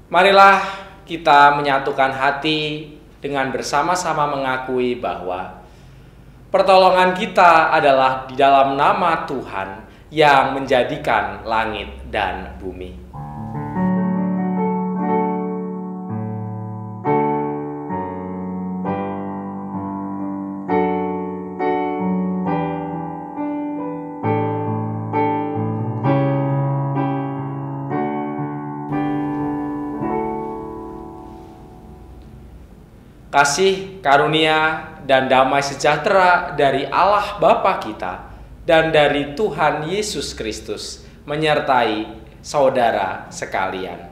Marilah kita menyatukan hati dengan bersama-sama mengakui bahwa pertolongan kita adalah di dalam nama Tuhan yang menjadikan langit dan bumi. Kasih, karunia, dan damai sejahtera dari Allah Bapa kita dan dari Tuhan Yesus Kristus menyertai saudara sekalian.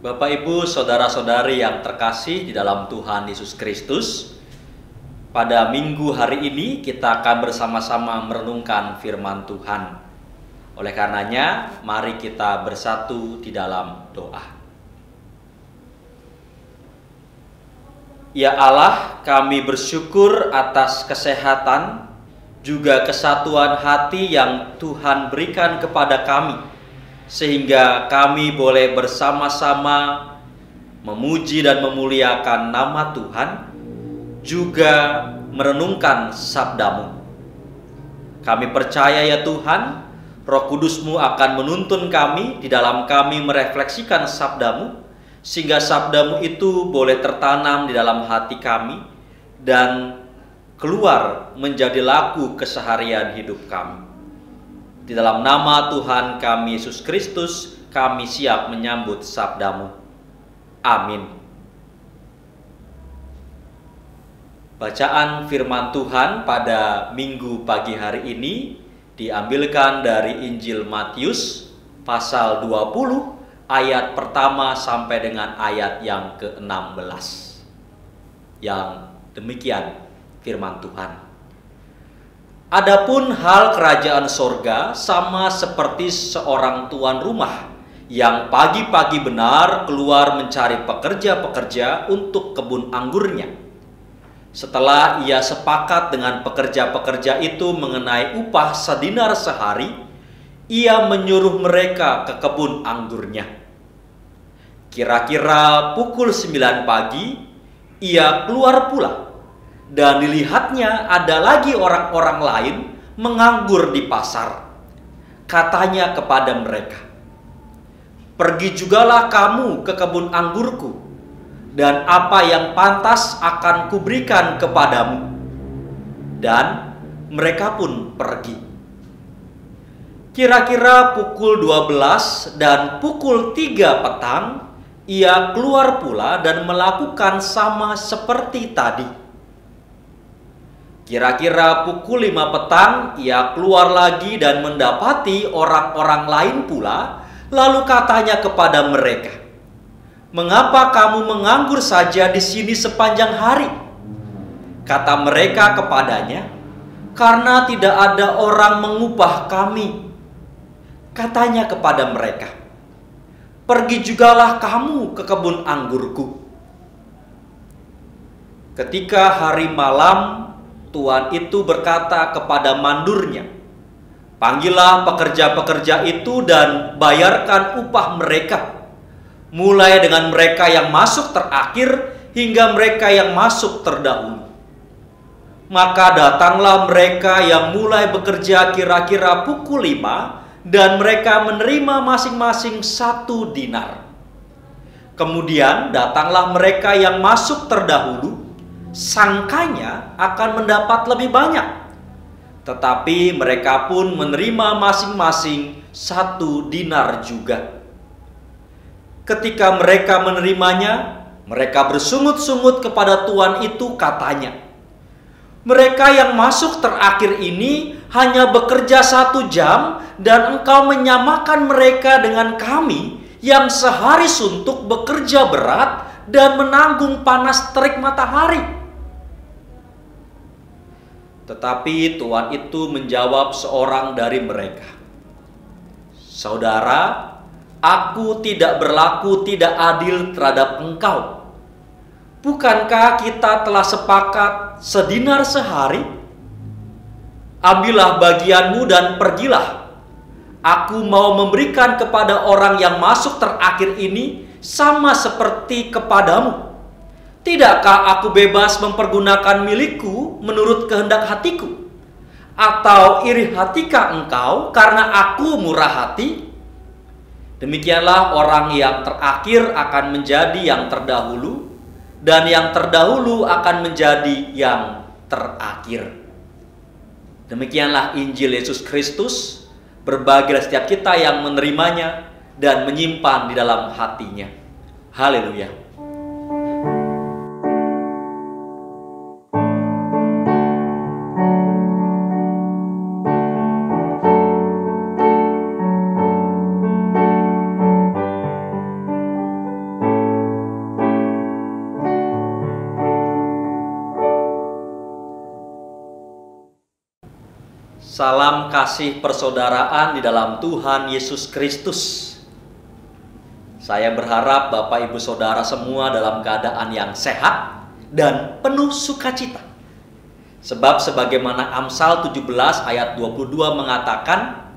Bapak, Ibu, saudara-saudari yang terkasih di dalam Tuhan Yesus Kristus, pada minggu hari ini kita akan bersama-sama merenungkan firman Tuhan. Oleh karenanya, mari kita bersatu di dalam doa. Ya Allah, kami bersyukur atas kesehatan, juga kesatuan hati yang Tuhan berikan kepada kami, sehingga kami boleh bersama-sama memuji dan memuliakan nama Tuhan, juga merenungkan sabda-Mu. Kami percaya ya Tuhan, Roh Kudus-Mu akan menuntun kami di dalam kami merefleksikan sabda-Mu, sehingga sabda-Mu itu boleh tertanam di dalam hati kami dan keluar menjadi laku keseharian hidup kami. Di dalam nama Tuhan kami Yesus Kristus, kami siap menyambut sabda-Mu. Amin. Bacaan firman Tuhan pada minggu pagi hari ini diambilkan dari Injil Matius pasal 20 ayat pertama sampai dengan ayat yang ke-16. Yang demikian firman Tuhan. Adapun hal kerajaan sorga sama seperti seorang tuan rumah yang pagi-pagi benar keluar mencari pekerja-pekerja untuk kebun anggurnya. Setelah ia sepakat dengan pekerja-pekerja itu mengenai upah sedinar sehari, ia menyuruh mereka ke kebun anggurnya. Kira-kira pukul 9 pagi, ia keluar pula. Dan dilihatnya ada lagi orang-orang lain menganggur di pasar. Katanya kepada mereka, "Pergi jugalah kamu ke kebun anggurku, dan apa yang pantas akan kuberikan kepadamu." Dan mereka pun pergi. Kira-kira pukul 12 dan pukul 3 petang, ia keluar pula dan melakukan sama seperti tadi. Kira-kira pukul 5 petang, ia keluar lagi dan mendapati orang-orang lain pula, lalu katanya kepada mereka, "Mengapa kamu menganggur saja di sini sepanjang hari?" Kata mereka kepadanya, "Karena tidak ada orang mengupah kami." Katanya kepada mereka, "Pergi jugalah kamu ke kebun anggurku." Ketika hari malam, tuan itu berkata kepada mandurnya, "Panggillah pekerja-pekerja itu dan bayarkan upah mereka, mulai dengan mereka yang masuk terakhir hingga mereka yang masuk terdahulu." Maka datanglah mereka yang mulai bekerja kira-kira pukul 5, dan mereka menerima masing-masing 1 dinar. Kemudian datanglah mereka yang masuk terdahulu, sangkanya akan mendapat lebih banyak. Tetapi mereka pun menerima masing-masing 1 dinar juga. Ketika mereka menerimanya, mereka bersungut-sungut kepada tuan itu, katanya, "Mereka yang masuk terakhir ini hanya bekerja 1 jam, dan engkau menyamakan mereka dengan kami yang sehari suntuk bekerja berat dan menanggung panas terik matahari." Tetapi tuan itu menjawab seorang dari mereka, "Saudara, aku tidak berlaku tidak adil terhadap engkau. Bukankah kita telah sepakat sedinar sehari? Ambillah bagianmu dan pergilah. Aku mau memberikan kepada orang yang masuk terakhir ini sama seperti kepadamu. Tidakkah aku bebas mempergunakan milikku menurut kehendak hatiku? Atau iri hatikah engkau karena aku murah hati?" Demikianlah orang yang terakhir akan menjadi yang terdahulu, dan yang terdahulu akan menjadi yang terakhir. Demikianlah Injil Yesus Kristus. Berbahagialah setiap kita yang menerimanya dan menyimpan di dalam hatinya. Haleluya. Salam kasih persaudaraan di dalam Tuhan Yesus Kristus. Saya berharap Bapak Ibu Saudara semua dalam keadaan yang sehat dan penuh sukacita. Sebab sebagaimana Amsal 17 ayat 22 mengatakan,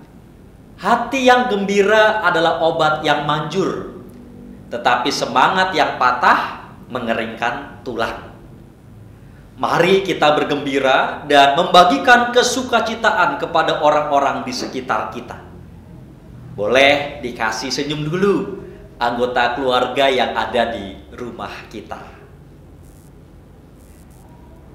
"Hati yang gembira adalah obat yang manjur, tetapi semangat yang patah mengeringkan tulang." Mari kita bergembira dan membagikan kesukacitaan kepada orang-orang di sekitar kita. Boleh dikasih senyum dulu anggota keluarga yang ada di rumah kita.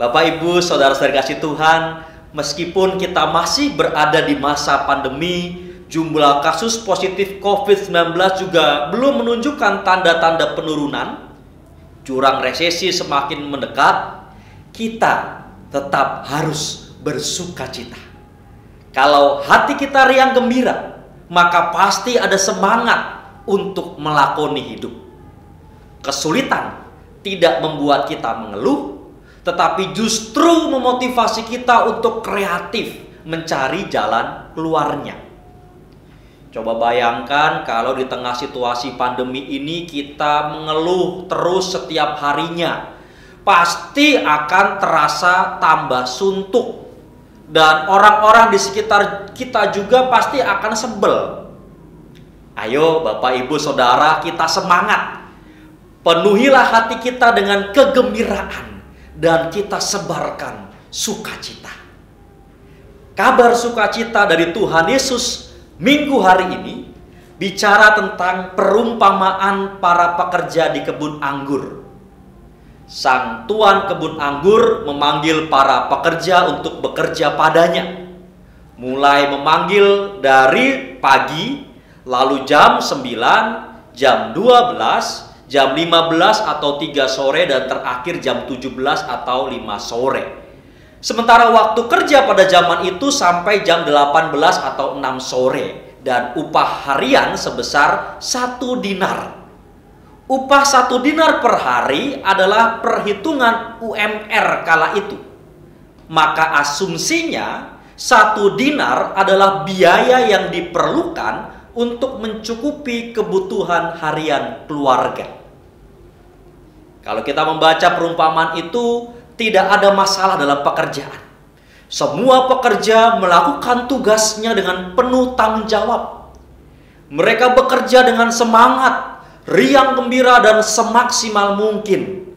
Bapak Ibu Saudara-saudara kasih Tuhan, meskipun kita masih berada di masa pandemi, jumlah kasus positif COVID-19 juga belum menunjukkan tanda-tanda penurunan, jurang resesi semakin mendekat, kita tetap harus bersukacita. Kalau hati kita riang gembira, maka pasti ada semangat untuk melakoni hidup. Kesulitan tidak membuat kita mengeluh, tetapi justru memotivasi kita untuk kreatif mencari jalan keluarnya. Coba bayangkan kalau di tengah situasi pandemi ini kita mengeluh terus setiap harinya, pasti akan terasa tambah suntuk. Dan orang-orang di sekitar kita juga pasti akan sebel. Ayo Bapak Ibu Saudara, kita semangat. Penuhilah hati kita dengan kegembiraan dan kita sebarkan sukacita. Kabar sukacita dari Tuhan Yesus minggu hari ini bicara tentang perumpamaan para pekerja di kebun anggur. Sang tuan kebun anggur memanggil para pekerja untuk bekerja padanya. Mulai memanggil dari pagi, lalu jam 9, jam 12, jam 15 atau 3 sore, dan terakhir jam 17 atau 5 sore. Sementara waktu kerja pada zaman itu sampai jam 18 atau 6 sore. Dan upah harian sebesar 1 dinar. Upah 1 dinar per hari adalah perhitungan UMR kala itu. Maka asumsinya 1 dinar adalah biaya yang diperlukan untuk mencukupi kebutuhan harian keluarga. Kalau kita membaca perumpamaan itu, tidak ada masalah dalam pekerjaan. Semua pekerja melakukan tugasnya dengan penuh tanggung jawab. Mereka bekerja dengan semangat, riang gembira, dan semaksimal mungkin.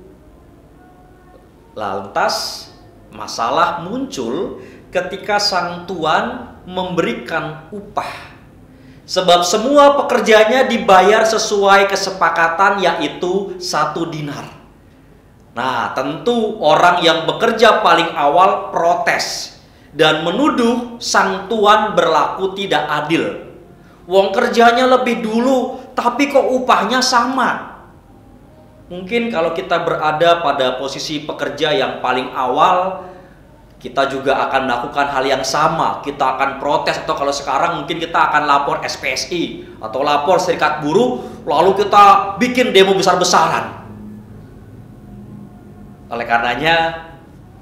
Lantas masalah muncul ketika sang tuan memberikan upah. Sebab semua pekerjanya dibayar sesuai kesepakatan, yaitu 1 dinar. Nah, tentu orang yang bekerja paling awal protes dan menuduh sang tuan berlaku tidak adil. Wong kerjanya lebih dulu, tapi kok upahnya sama. Mungkin kalau kita berada pada posisi pekerja yang paling awal, kita juga akan melakukan hal yang sama. Kita akan protes, atau kalau sekarang mungkin kita akan lapor SPSI atau lapor serikat buruh, lalu kita bikin demo besar-besaran. Oleh karenanya,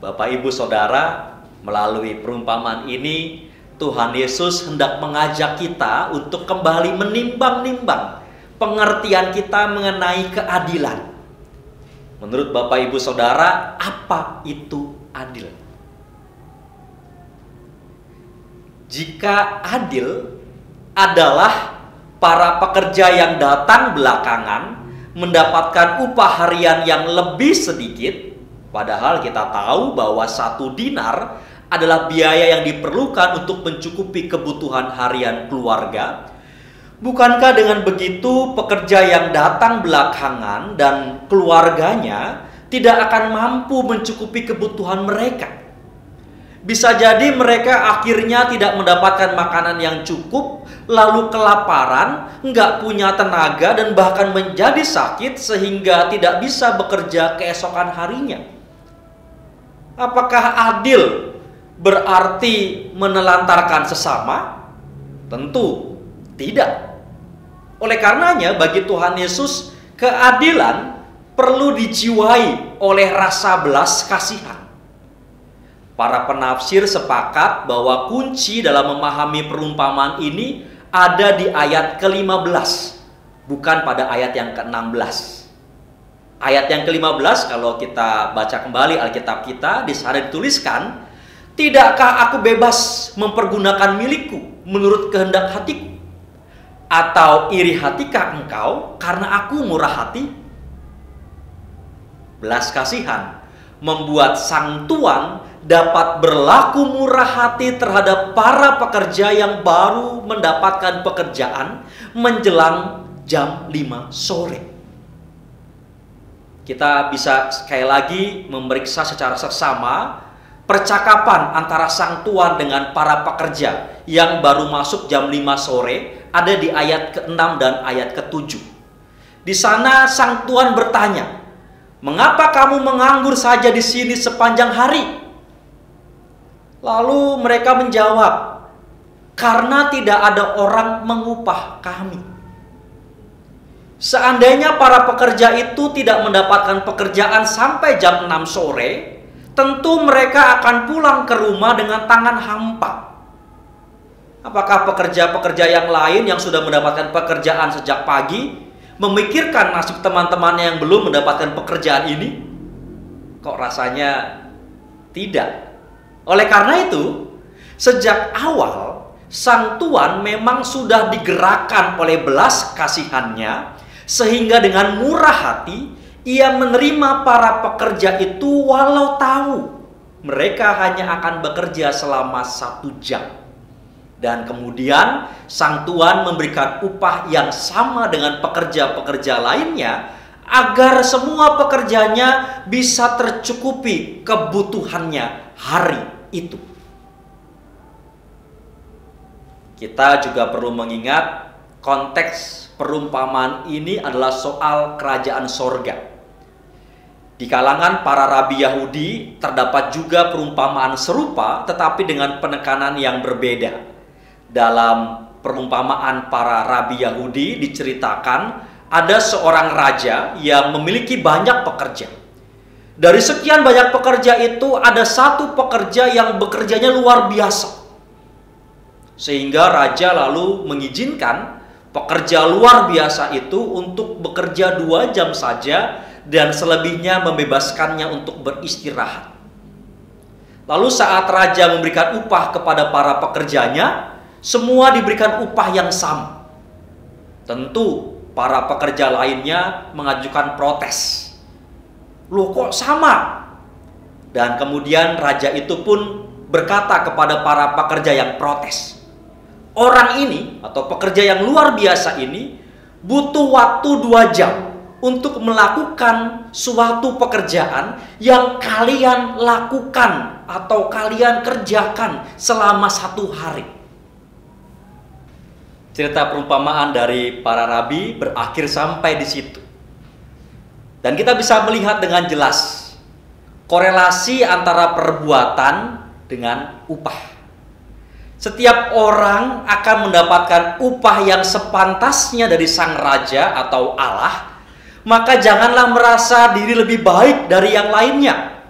Bapak Ibu Saudara, melalui perumpamaan ini Tuhan Yesus hendak mengajak kita untuk kembali menimbang-nimbang pengertian kita mengenai keadilan. Menurut Bapak Ibu Saudara, apa itu adil? Jika adil adalah para pekerja yang datang belakangan mendapatkan upah harian yang lebih sedikit, padahal kita tahu bahwa 1 dinar adalah biaya yang diperlukan untuk mencukupi kebutuhan harian keluarga. Bukankah dengan begitu pekerja yang datang belakangan dan keluarganya tidak akan mampu mencukupi kebutuhan mereka? Bisa jadi mereka akhirnya tidak mendapatkan makanan yang cukup, lalu kelaparan, nggak punya tenaga, dan bahkan menjadi sakit sehingga tidak bisa bekerja keesokan harinya. Apakah adil berarti menelantarkan sesama? Tentu tidak. Oleh karenanya, bagi Tuhan Yesus, keadilan perlu dijiwai oleh rasa belas kasihan. Para penafsir sepakat bahwa kunci dalam memahami perumpamaan ini ada di ayat ke-15, bukan pada ayat yang ke-16. Ayat yang ke-15, kalau kita baca kembali Alkitab kita, di sana dituliskan, "Tidakkah aku bebas mempergunakan milikku menurut kehendak hatiku? Atau iri hatikah engkau karena aku murah hati?" Belas kasihan membuat sang tuan dapat berlaku murah hati terhadap para pekerja yang baru mendapatkan pekerjaan menjelang jam 5 sore. Kita bisa sekali lagi memeriksa secara seksama percakapan antara sang tuan dengan para pekerja yang baru masuk jam 5 sore, ada di ayat ke-6 dan ayat ke-7. Di sana sang tuan bertanya, "Mengapa kamu menganggur saja di sini sepanjang hari?" Lalu mereka menjawab, "Karena tidak ada orang mengupah kami." Seandainya para pekerja itu tidak mendapatkan pekerjaan sampai jam 6 sore, tentu mereka akan pulang ke rumah dengan tangan hampa. Apakah pekerja-pekerja yang lain yang sudah mendapatkan pekerjaan sejak pagi memikirkan nasib teman-temannya yang belum mendapatkan pekerjaan ini? Kok rasanya tidak. Oleh karena itu, sejak awal sang tuan memang sudah digerakkan oleh belas kasihannya, sehingga dengan murah hati ia menerima para pekerja itu walau tahu mereka hanya akan bekerja selama 1 jam. Dan kemudian sang tuan memberikan upah yang sama dengan pekerja-pekerja lainnya agar semua pekerjanya bisa tercukupi kebutuhannya hari itu. Kita juga perlu mengingat konteks perumpamaan ini adalah soal kerajaan sorga. Di kalangan para rabi Yahudi terdapat juga perumpamaan serupa tetapi dengan penekanan yang berbeda. Dalam perumpamaan para rabi Yahudi diceritakan ada seorang raja yang memiliki banyak pekerja. Dari sekian banyak pekerja itu ada satu pekerja yang bekerjanya luar biasa. Sehingga raja lalu mengizinkan pekerja luar biasa itu untuk bekerja 2 jam saja dan selebihnya membebaskannya untuk beristirahat. Lalu saat raja memberikan upah kepada para pekerjanya, semua diberikan upah yang sama. Tentu para pekerja lainnya mengajukan protes. Loh kok sama? Dan kemudian raja itu pun berkata kepada para pekerja yang protes. Orang ini atau pekerja yang luar biasa ini butuh waktu 2 jam untuk melakukan suatu pekerjaan yang kalian lakukan atau kalian kerjakan selama 1 hari. Cerita perumpamaan dari para rabi berakhir sampai di situ. Dan kita bisa melihat dengan jelas korelasi antara perbuatan dengan upah. Setiap orang akan mendapatkan upah yang sepantasnya dari sang raja atau Allah. Maka janganlah merasa diri lebih baik dari yang lainnya.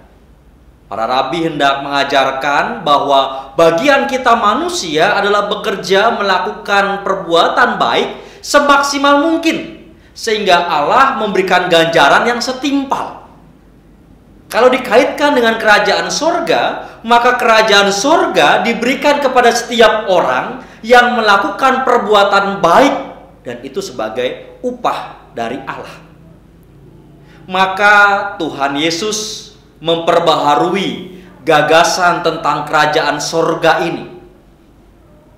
Para rabi hendak mengajarkan bahwa bagian kita manusia adalah bekerja melakukan perbuatan baik semaksimal mungkin, sehingga Allah memberikan ganjaran yang setimpal. Kalau dikaitkan dengan kerajaan sorga, maka kerajaan sorga diberikan kepada setiap orang yang melakukan perbuatan baik, dan itu sebagai upah dari Allah. Maka Tuhan Yesus memperbaharui gagasan tentang kerajaan sorga ini.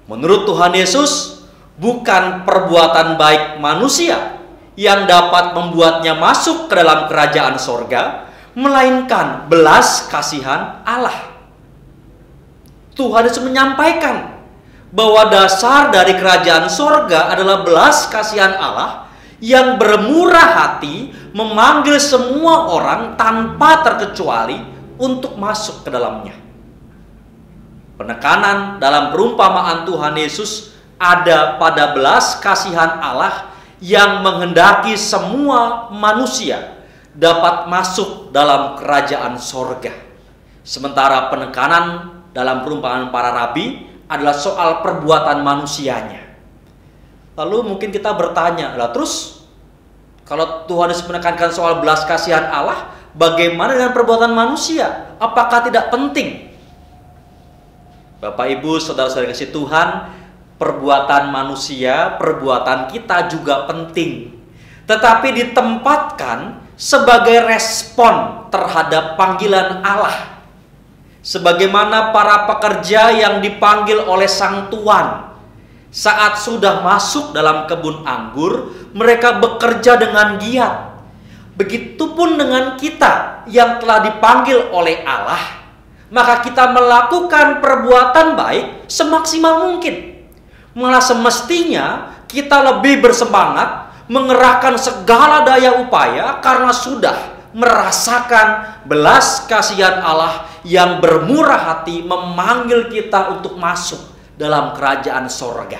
Menurut Tuhan Yesus, bukan perbuatan baik manusia yang dapat membuatnya masuk ke dalam kerajaan sorga, melainkan belas kasihan Allah. Tuhan Yesus menyampaikan bahwa dasar dari kerajaan sorga adalah belas kasihan Allah yang bermurah hati memanggil semua orang tanpa terkecuali untuk masuk ke dalamnya. Penekanan dalam perumpamaan Tuhan Yesus ada pada belas kasihan Allah yang menghendaki semua manusia dapat masuk dalam kerajaan sorga. Sementara penekanan dalam perumpamaan para rabi adalah soal perbuatan manusianya. Lalu mungkin kita bertanya, lah terus kalau Tuhan Yesus menekankan soal belas kasihan Allah, bagaimana dengan perbuatan manusia? Apakah tidak penting? Bapak Ibu, saudara-saudara kasih Tuhan, perbuatan manusia, perbuatan kita juga penting. Tetapi ditempatkan sebagai respon terhadap panggilan Allah. Sebagaimana para pekerja yang dipanggil oleh Sang Tuan. Saat sudah masuk dalam kebun anggur, mereka bekerja dengan giat. Begitupun dengan kita yang telah dipanggil oleh Allah, maka kita melakukan perbuatan baik semaksimal mungkin. Malah semestinya kita lebih bersemangat mengerahkan segala daya upaya karena sudah merasakan belas kasihan Allah yang bermurah hati memanggil kita untuk masuk dalam kerajaan sorga.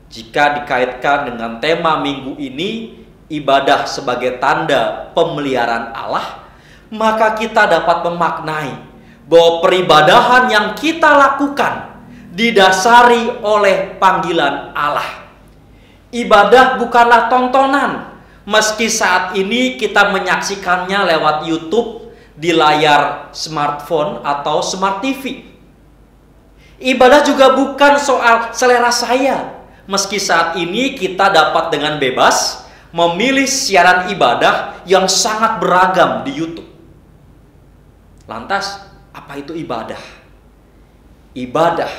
Jika dikaitkan dengan tema minggu ini, ibadah sebagai tanda pemeliharaan Allah, maka kita dapat memaknai bahwa peribadahan yang kita lakukan didasari oleh panggilan Allah. Ibadah bukanlah tontonan, meski saat ini kita menyaksikannya lewat YouTube di layar smartphone atau smart TV. Ibadah juga bukan soal selera saya, meski saat ini kita dapat dengan bebas memilih siaran ibadah yang sangat beragam di YouTube. Lantas, apa itu ibadah? Ibadah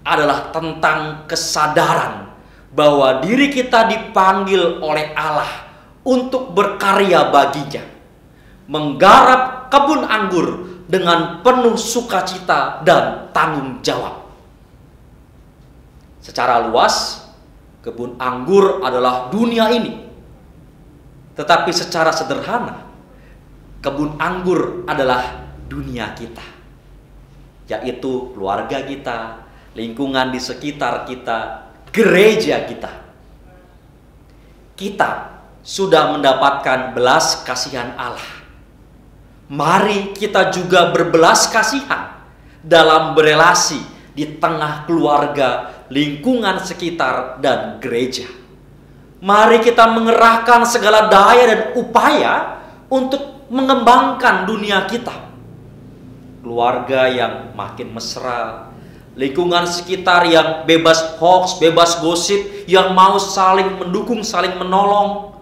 adalah tentang kesadaran bahwa diri kita dipanggil oleh Allah untuk berkarya baginya, menggarap kebun anggur dengan penuh sukacita dan tanggung jawab. Secara luas, kebun anggur adalah dunia ini. Tetapi secara sederhana, kebun anggur adalah dunia kita, yaitu keluarga kita, lingkungan di sekitar kita, gereja kita. Kita sudah mendapatkan belas kasihan Allah. Mari kita juga berbelas kasihan dalam berelasi di tengah keluarga, lingkungan sekitar, dan gereja. Mari kita mengerahkan segala daya dan upaya untuk mengembangkan dunia kita. Keluarga yang makin mesra, lingkungan sekitar yang bebas hoax, bebas gosip, yang mau saling mendukung, saling menolong.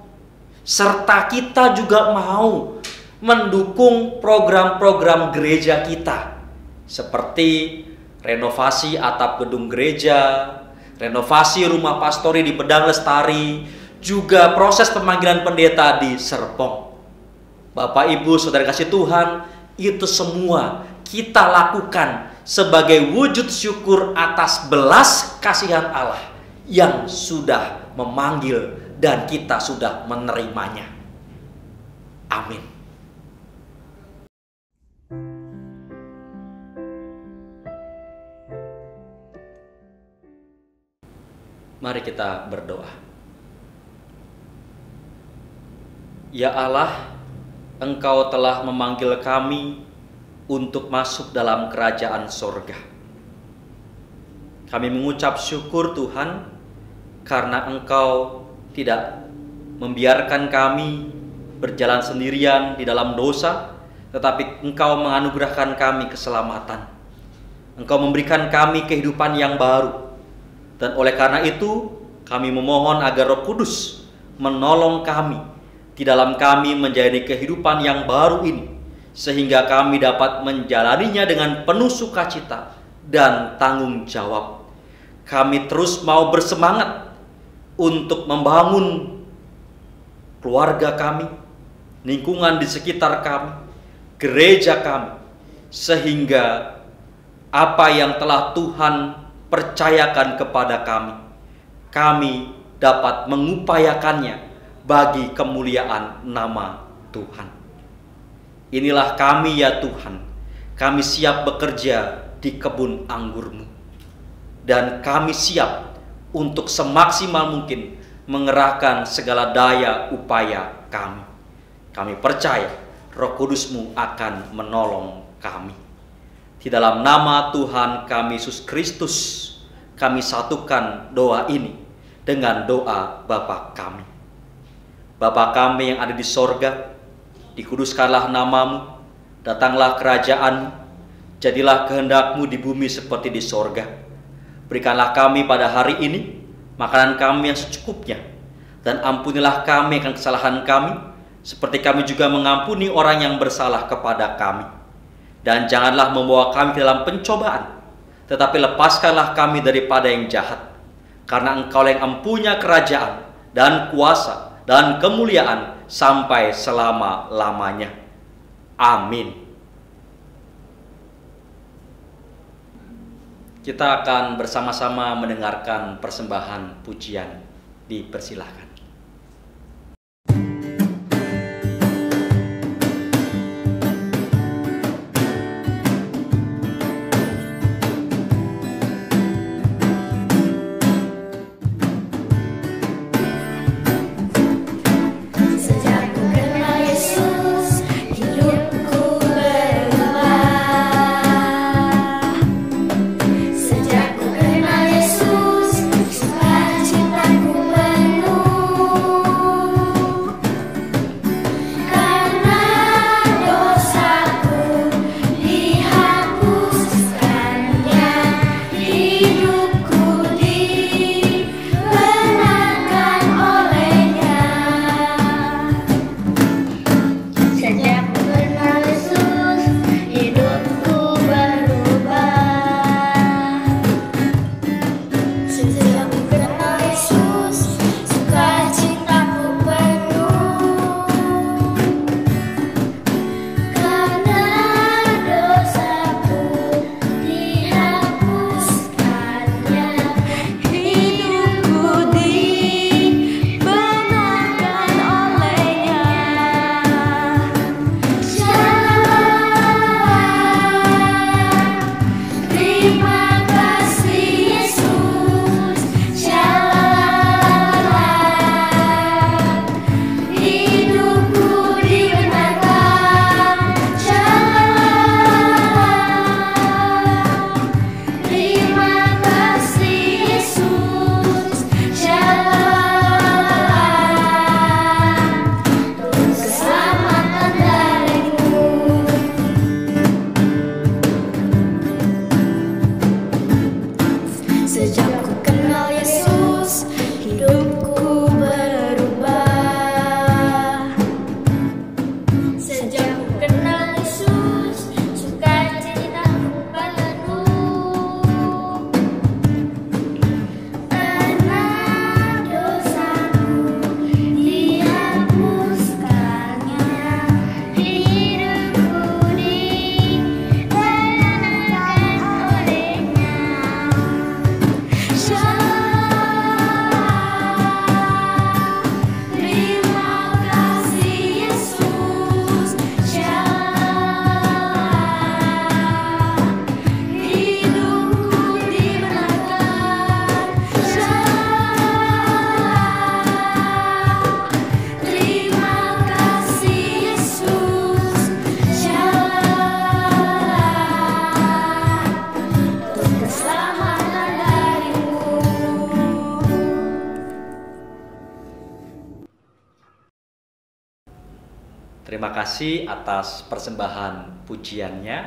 Serta kita juga mau mendukung program-program gereja kita, seperti renovasi atap gedung gereja, renovasi rumah pastori di Pedang Lestari, juga proses pemanggilan pendeta di Serpong. Bapak, Ibu, Saudara kasih Tuhan, itu semua kita lakukan sebagai wujud syukur atas belas kasihan Allah yang sudah memanggil dan kita sudah menerimanya. Amin. Mari kita berdoa. Ya Allah, Engkau telah memanggil kami untuk masuk dalam kerajaan sorga. Kami mengucap syukur Tuhan, karena Engkau tidak membiarkan kami berjalan sendirian di dalam dosa, tetapi Engkau menganugerahkan kami keselamatan. Engkau memberikan kami kehidupan yang baru. Dan oleh karena itu, kami memohon agar Roh Kudus menolong kami di dalam kami menjalani kehidupan yang baru ini, sehingga kami dapat menjalaninya dengan penuh sukacita dan tanggung jawab. Kami terus mau bersemangat untuk membangun keluarga kami, lingkungan di sekitar kami, gereja kami, sehingga apa yang telah Tuhan percayakan kepada kami, kami dapat mengupayakannya bagi kemuliaan nama Tuhan. Inilah kami ya Tuhan, kami siap bekerja di kebun anggur-Mu, dan kami siap untuk semaksimal mungkin mengerahkan segala daya upaya kami. Kami percaya Roh Kudus-Mu akan menolong kami. Di dalam nama Tuhan kami Yesus Kristus, kami satukan doa ini dengan doa Bapa kami. Bapa kami yang ada di sorga, dikuduskanlah nama-Mu, datanglah kerajaan-Mu, jadilah kehendak-Mu di bumi seperti di sorga. Berikanlah kami pada hari ini makanan kami yang secukupnya, dan ampunilah kami akan kesalahan kami, seperti kami juga mengampuni orang yang bersalah kepada kami. Dan janganlah membawa kami ke dalam pencobaan, tetapi lepaskanlah kami daripada yang jahat. Karena Engkau yang empunya kerajaan dan kuasa dan kemuliaan sampai selama-lamanya. Amin. Kita akan bersama-sama mendengarkan persembahan pujian. Dipersilahkan. Sejak ku kenal Yesus, sukacitaku penuh. Sejak ku kenal Yesus, hidupku berubah. Sejak ku kenal Yesus, sukacitaku penuh. Karena dosaku dihapuskannya, hidupku dibenarkan olehnya. Terima kasih Yesus, hidupku dibenarkan. Terima kasih Yesus, untuk keselamatan darimu. Terima kasih atas persembahan pujiannya.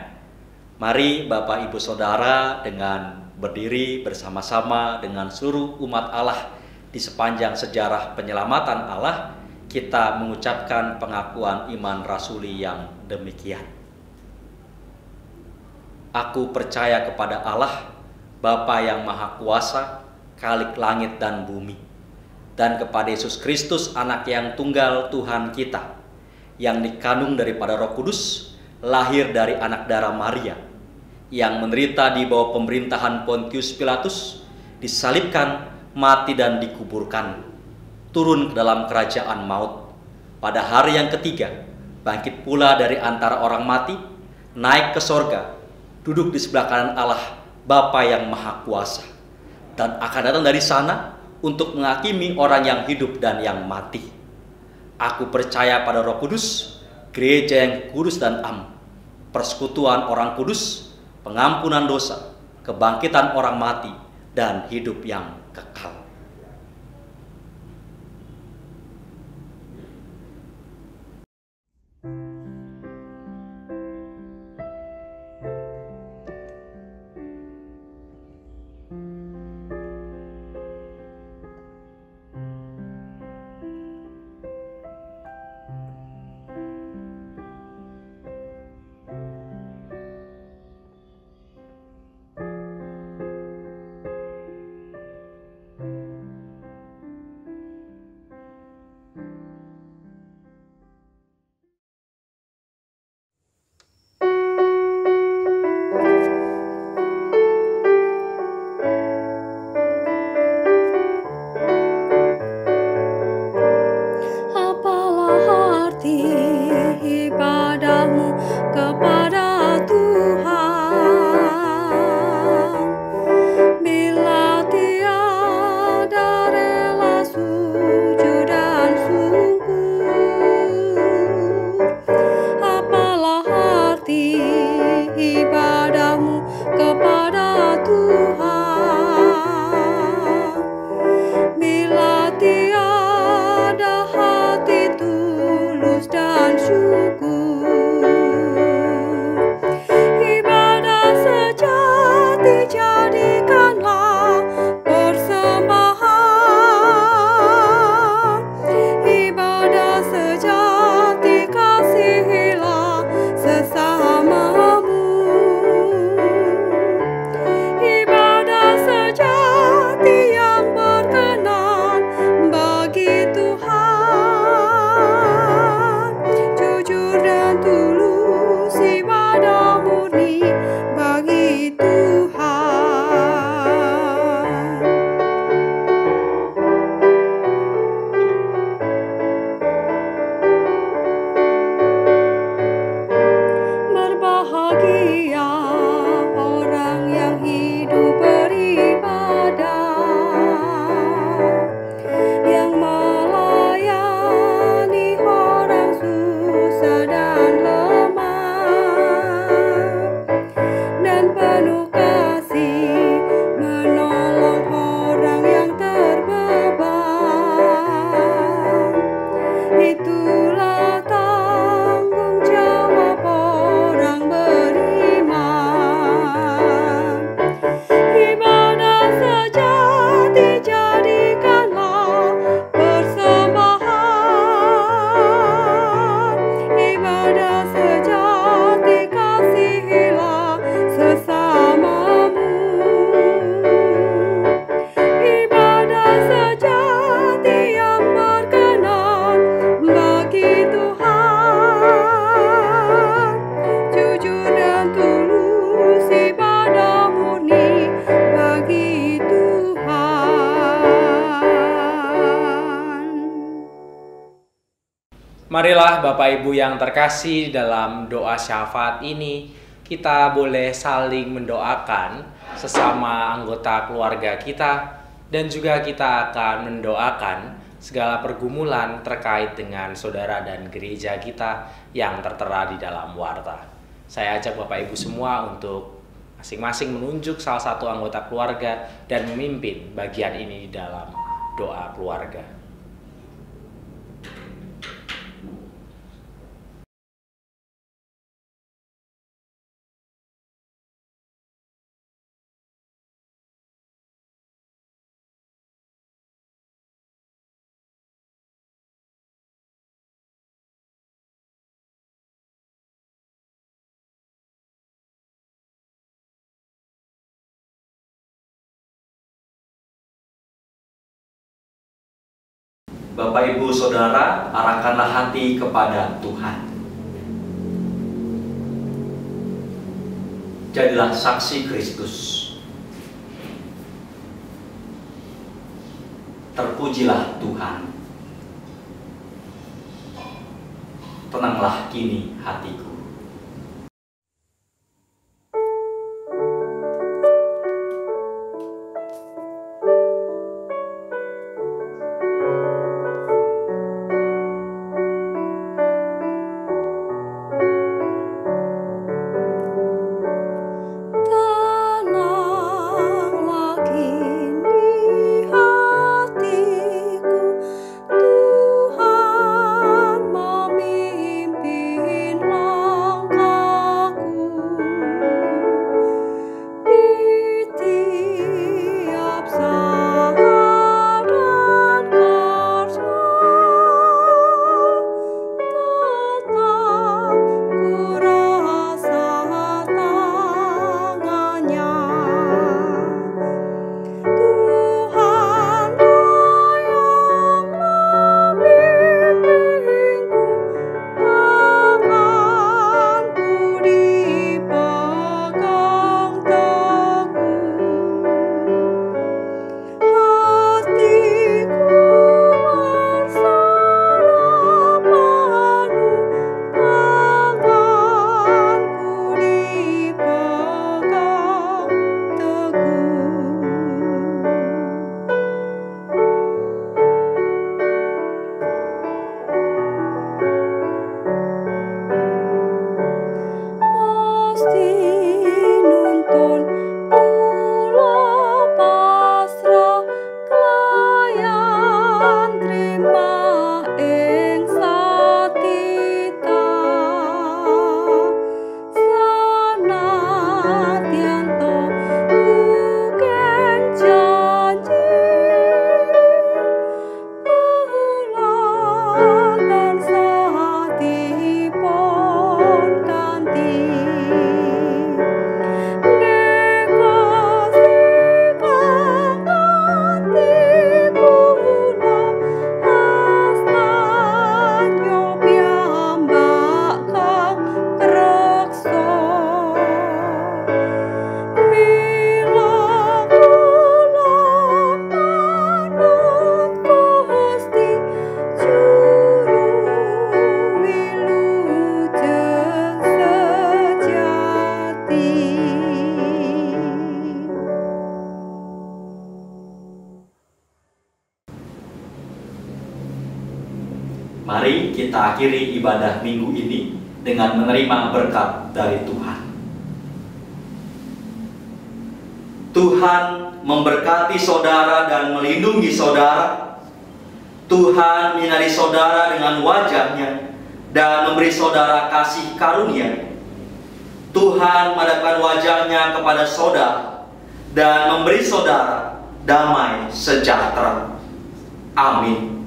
Mari Bapak Ibu Saudara dengan berdiri bersama-sama dengan seluruh umat Allah di sepanjang sejarah penyelamatan Allah, kita mengucapkan pengakuan iman rasuli yang demikian. Aku percaya kepada Allah, Bapa yang Maha Kuasa, Khalik langit dan bumi, dan kepada Yesus Kristus, Anak yang tunggal Tuhan kita, yang dikandung daripada Roh Kudus, lahir dari anak darah Maria, yang menderita di bawah pemerintahan Pontius Pilatus, disalibkan, mati dan dikuburkan, turun ke dalam kerajaan maut, pada hari yang ketiga bangkit pula dari antara orang mati, naik ke sorga, duduk di sebelah kanan Allah Bapa yang Maha Kuasa, dan akan datang dari sana untuk menghakimi orang yang hidup dan yang mati. Aku percaya pada Roh Kudus, gereja yang kudus dan am, persekutuan orang kudus, pengampunan dosa, kebangkitan orang mati, dan hidup yang kekal. Marilah Bapak Ibu yang terkasih, dalam doa syafaat ini kita boleh saling mendoakan sesama anggota keluarga kita, dan juga kita akan mendoakan segala pergumulan terkait dengan saudara dan gereja kita yang tertera di dalam warta. Saya ajak Bapak Ibu semua untuk masing-masing menunjuk salah satu anggota keluarga dan memimpin bagian ini di dalam doa keluarga. Bapak Ibu Saudara, arahkanlah hati kepada Tuhan. Jadilah saksi Kristus. Terpujilah Tuhan. Tenanglah kini hatiku. Tenanglah kini hatiku, Tuhan memimpin langkahku. Di tiap saat dan karsa, tetap ku rasa tangannya. Tuhanlah yang membimbingku, tanganku dipegang teguh. Hatiku berserah penuh, tanganku dipegang teguh. Pasti nuntun kula pasrah, klayan terima ing satita. Sanadyan to tuken janji, kula tansah dipun ganti. Dekasih kang ati kula, astanya piyambak kang reksa. Mila kula manut Gusti, juru wilujeng sejati. Mari kita akhiri ibadah minggu ini dengan menerima berkat dari Tuhan. Tuhan memberkati saudara dan melindungi saudara. Tuhan menyinari saudara dengan wajah-Nya dan memberi saudara kasih karunia. Tuhan menghadapkan wajah-Nya kepada saudara dan memberi saudara damai sejahtera. Amin.